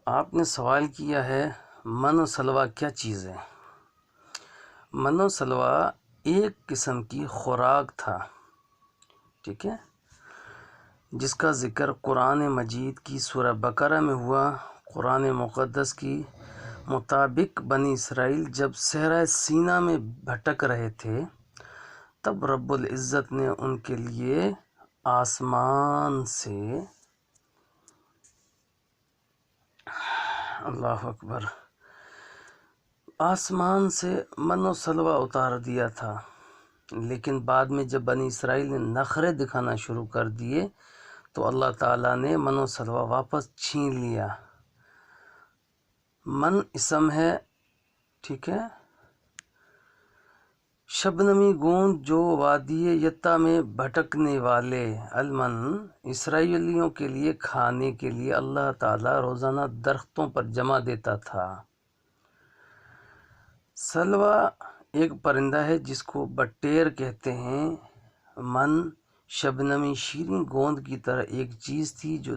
آپ نے سوال کیا ہے من و سلوہ کیا چیز ہے؟ من و سلوہ ایک قسم کی خوراک تھا، ٹھیک ہے، جس کا ذکر قرآن مجید کی سورہ بقرہ میں ہوا۔ قرآن مقدس کی مطابق بنی اسرائیل جب صحرائے سینا میں بھٹک رہے تھے تب رب العزت نے ان کے لیے آسمان سے، اللہ اکبر، آسمان سے من و سلوہ اتار دیا تھا۔ لیکن بعد میں جب بنی اسرائیل نے نخرے دکھانا شروع کر دیے تو اللہ تعالیٰ نے من و سلوہ واپس چھین لیا۔ من اسم ہے، ٹھیک ہے، شبنمی گوند جو وادی یتا میں بھٹکنے والے المن، اسرائیلیوں کے لیے کھانے کے لیے اللہ تعالیٰ روزانہ درختوں پر جمع دیتا تھا۔ سلوہ ایک پرندہ ہے جس کو بٹیر کہتے ہیں۔ من شبنمی شیریں گوند کی طرح ایک چیز تھی جو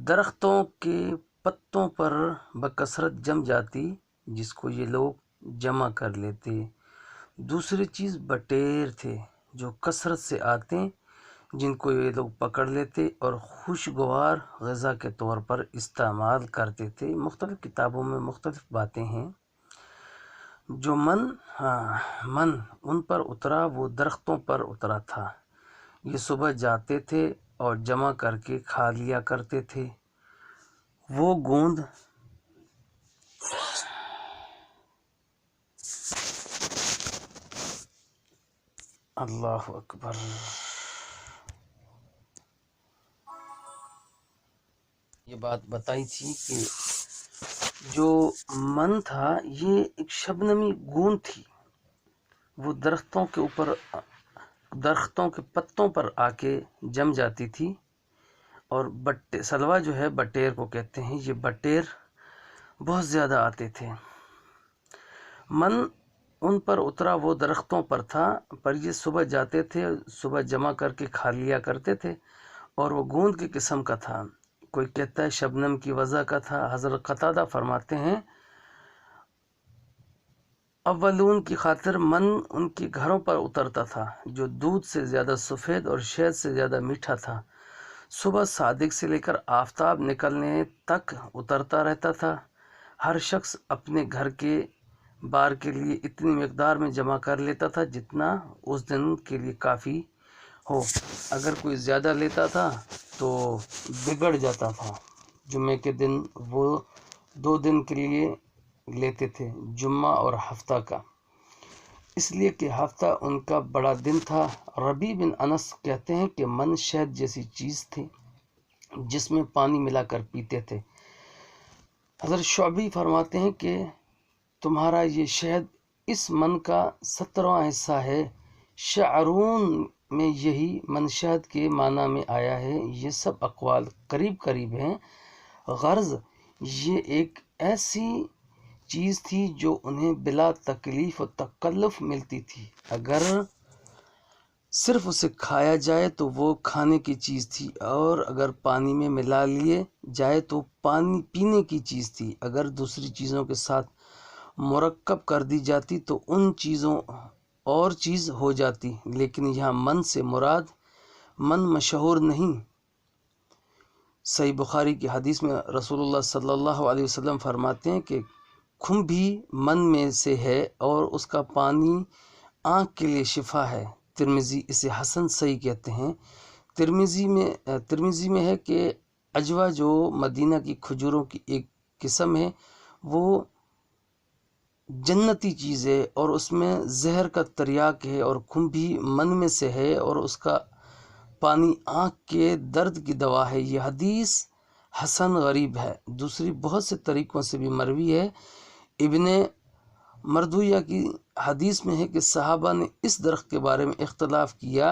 درختوں کے پتوں پر بکثرت جم جاتی، جس کو یہ لوگ جمع کر لیتے۔ دوسری چیز بٹیر تھے جو کثرت سے آتے، جن کو یہ لوگ پکڑ لیتے اور خوشگوار غذا کے طور پر استعمال کرتے تھے۔ مختلف کتابوں میں مختلف باتیں ہیں۔ جو من ان پر اترا وہ درختوں پر اترا تھا۔ یہ صبح جاتے تھے اور جمع کر کے کھا لیا کرتے تھے۔ وہ گوند اللہ اکبر، یہ بات بتائی تھی کہ جو من تھا یہ ایک شبنمی گوند تھی، وہ درختوں کے پتوں پر آ کے جم جاتی تھی۔ اور سلوہ جو ہے بٹیر کو کہتے ہیں، یہ بٹیر بہت زیادہ آتے تھے۔ من ان پر اترا وہ درختوں پر تھا، پر یہ صبح جاتے تھے، صبح جمع کر کے کھا لیا کرتے تھے، اور وہ گوند کی قسم کا تھا۔ کوئی کہتا ہے شبنم کی وضع کا تھا۔ حضرت قتادہ فرماتے ہیں اولون کی خاطر من ان کے گھروں پر اترتا تھا جو دودھ سے زیادہ سفید اور شہد سے زیادہ میٹھا تھا۔ صبح صادق سے لے کر آفتاب نکلنے تک اترتا رہتا تھا۔ ہر شخص اپنے گھر کے بار کے لیے اتنی مقدار میں جمع کر لیتا تھا جتنا اس دن کے لیے کافی ہو۔ اگر کوئی زیادہ لیتا تھا تو بگڑ جاتا تھا۔ جمعے کے دن وہ 2 دن کے لیے لیتے تھے، جمعہ اور ہفتہ کا، اس لیے کہ ہفتہ ان کا بڑا دن تھا۔ ربیع بن انس کہتے ہیں کہ من شہد جیسی چیز تھی جس میں پانی ملا کر پیتے تھے۔ حضرت شعبی فرماتے ہیں کہ تمہارا یہ شہد اس من کا 17واں حصہ ہے۔ شعرون میں یہی من شہد کے معنی میں آیا ہے۔ یہ سب اقوال قریب ہیں۔ غرض یہ ایک ایسی چیز تھی جو انہیں بلا تکلیف و تکلف ملتی تھی۔ اگر صرف اسے کھایا جائے تو وہ کھانے کی چیز تھی، اور اگر پانی میں ملا لیے جائے تو پانی پینے کی چیز تھی۔ اگر دوسری چیزوں کے ساتھ مرکب کر دی جاتی تو ان چیزوں اور چیز ہو جاتی، لیکن یہاں من سے مراد من مشہور نہیں۔ صحیح بخاری کی حدیث میں رسول اللہ صلی اللہ علیہ وسلم فرماتے ہیں کہ خون بھی من میں سے ہے اور اس کا پانی آنکھ کے لیے شفا ہے۔ ترمذی اسے حسن صحیح کہتے ہیں۔ ترمذی میں ہے کہ عجوہ جو مدینہ کی کھجوروں کی ایک قسم ہے وہ جنتی چیز ہے اور اس میں زہر کا تریاک ہے، اور خون بھی من میں سے ہے اور اس کا پانی آنکھ کے درد کی دوا ہے۔ یہ حدیث حسن غریب ہے۔ دوسری بہت سے طریقوں سے بھی مروی ہے۔ ابن مردویہ کی حدیث میں ہے کہ صحابہ نے اس درخت کے بارے میں اختلاف کیا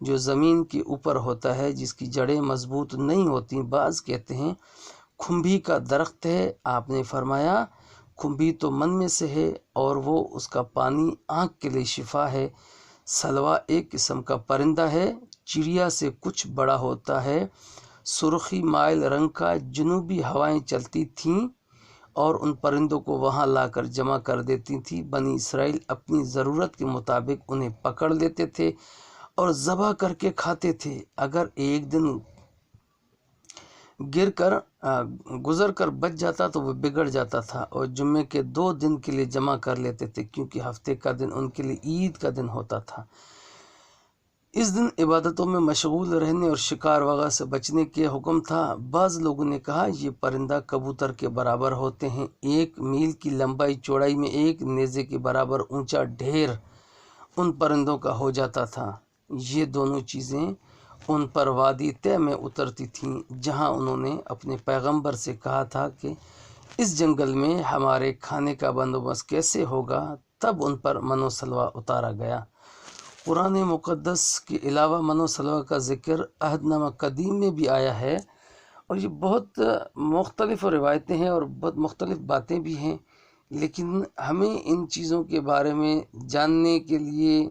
جو زمین کے اوپر ہوتا ہے، جس کی جڑیں مضبوط نہیں ہوتی۔ بعض کہتے ہیں کھمبی کا درخت ہے۔ آپ نے فرمایا کھمبی تو من میں سے ہے اور وہ اس کا پانی آنکھ کے لیے شفا ہے۔ سلوہ ایک قسم کا پرندہ ہے، چڑیا سے کچھ بڑا ہوتا ہے۔ سرخی مائل رنگ کا جنوبی ہوائیں چلتی تھیں اور ان پرندوں کو وہاں لا کر جمع کر دیتی تھی۔ بنی اسرائیل اپنی ضرورت کے مطابق انہیں پکڑ لیتے تھے اور ذبح کر کے کھاتے تھے۔ اگر ایک دن گزر کر بچ جاتا تو وہ بگڑ جاتا تھا، اور جمعے کے 2 دن کے لیے جمع کر لیتے تھے، کیونکہ ہفتے کا دن ان کے لیے عید کا دن ہوتا تھا۔ اس دن عبادتوں میں مشغول رہنے اور شکار وغیرہ سے بچنے کے حکم تھا۔ بعض لوگوں نے کہا یہ پرندہ کبوتر کے برابر ہوتے ہیں۔ 1 میل کی لمبائی چوڑائی میں 1 نیزے کے برابر اونچا ڈھیر ان پرندوں کا ہو جاتا تھا۔ یہ دونوں چیزیں ان پر وادی طے میں اترتی تھیں، جہاں انہوں نے اپنے پیغمبر سے کہا تھا کہ اس جنگل میں ہمارے کھانے کا بندوبست کیسے ہوگا۔ تب ان پر من و سلوہ اتارا گیا۔ قرآن مقدس کے علاوہ من و سلوہ کا ذکر عہد نامہ قدیم میں بھی آیا ہے، اور یہ بہت مختلف روایتیں ہیں اور بہت مختلف باتیں بھی ہیں، لیکن ہمیں ان چیزوں کے بارے میں جاننے کے لیے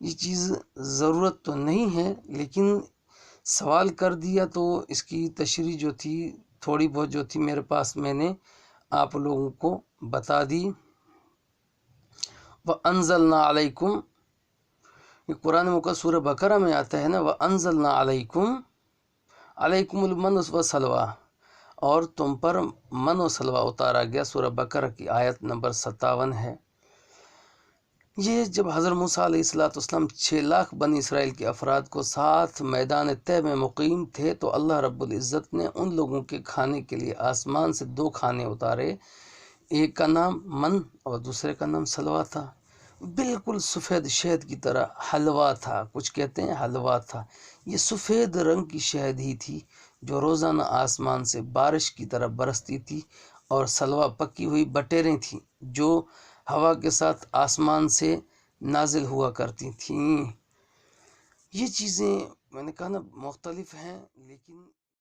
یہ چیز ضرورت تو نہیں ہے، لیکن سوال کر دیا تو اس کی تشریح جو تھی تھوڑی بہت جو تھی میرے پاس میں نے آپ لوگوں کو بتا دی۔ وَأَنزَلْنَا عَلَيْكُمْ، یہ قرآن مقدس سورہ بقرہ میں آتا ہے نا، وَأَنزَلْنَا عَلَيْكُمْ الْمَنَّ وَالسَّلْوَىٰ، اور تم پر من و سلوہ اتارا گیا۔ سورہ بقرہ کی آیت نمبر 57 ہے۔ یہ جب حضرت موسیٰ علیہ السلام 6 لاکھ بنی اسرائیل کے افراد کو ساتھ میدان طے میں مقیم تھے، تو اللہ رب العزت نے ان لوگوں کے کھانے کے لیے آسمان سے 2 کھانے اتارے۔ ایک کا نام من اور دوسرے کا نام سلوہ تھا۔ بالکل سفید شہد کی طرح حلوہ تھا، کچھ کہتے ہیں حلوہ تھا۔ یہ سفید رنگ کی شہد ہی تھی جو روزانہ آسمان سے بارش کی طرح برستی تھی، اور سلوہ پکی ہوئی بٹیریں تھیں جو ہوا کے ساتھ آسمان سے نازل ہوا کرتی تھیں۔ یہ چیزیں میں نے کہا نا مختلف ہیں، لیکن